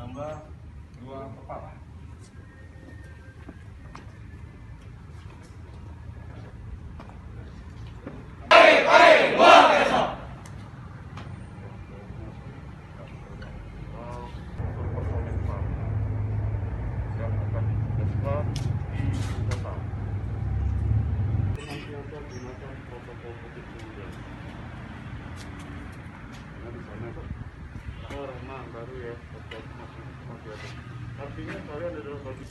tambah 2 kepala. Yang akan ditugaskan di Jakarta. Senantiasa gunakan protokol COVID-19. Nah, di sana tuh. Oh, remang baru ya, masih ada. Artinya kalian adalah bagi.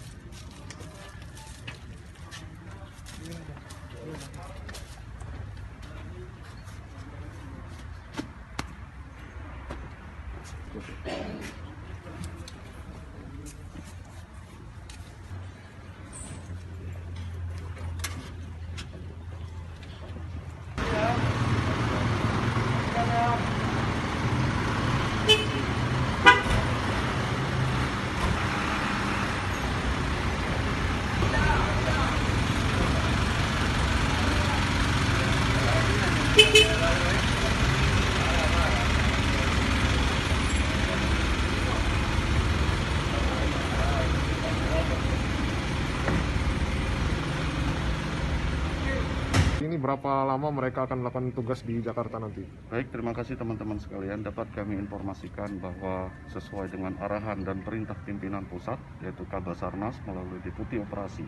Ini berapa lama mereka akan melakukan tugas di Jakarta nanti? Baik, terima kasih teman-teman sekalian. Dapat kami informasikan bahwa sesuai dengan arahan dan perintah pimpinan pusat, yaitu Kabasarnas melalui Deputi Operasi,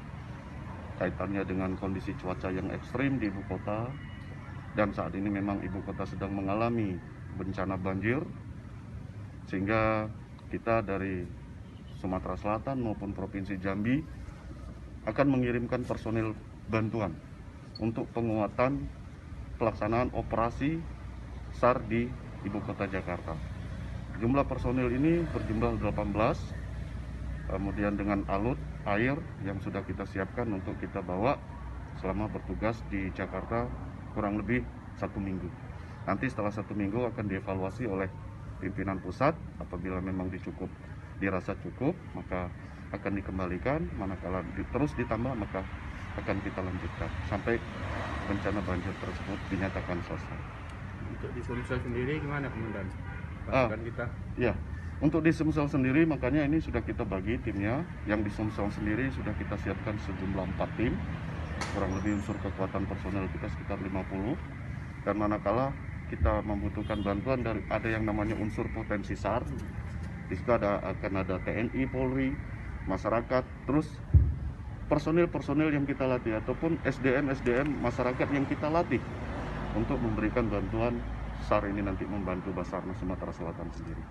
kaitannya dengan kondisi cuaca yang ekstrim di ibu kota, dan saat ini memang ibu kota sedang mengalami bencana banjir, sehingga kita dari Sumatera Selatan maupun Provinsi Jambi akan mengirimkan personil bantuan untuk penguatan pelaksanaan operasi SAR di ibu kota Jakarta. Jumlah personil ini berjumlah 18, kemudian dengan alut air yang sudah kita siapkan untuk kita bawa selama bertugas di Jakarta kurang lebih 1 minggu. Nanti setelah 1 minggu akan dievaluasi oleh pimpinan pusat. Apabila memang dirasa cukup, maka akan dikembalikan. Manakala terus ditambah, maka akan kita lanjutkan sampai bencana banjir tersebut dinyatakan selesai. Untuk di Sumsel sendiri gimana, Komandan? Kita? Ya, untuk di Sumsel sendiri makanya ini sudah kita bagi timnya. Yang di Sumsel sendiri sudah kita siapkan sejumlah 4 tim, kurang lebih unsur kekuatan personel kita sekitar 50. Dan manakala kita membutuhkan bantuan dari ada yang namanya unsur potensi SAR, di situ akan ada TNI, Polri, masyarakat, terus personil yang kita latih ataupun SDM masyarakat yang kita latih untuk memberikan bantuan SAR ini nanti membantu Basarnas Sumatera Selatan sendiri.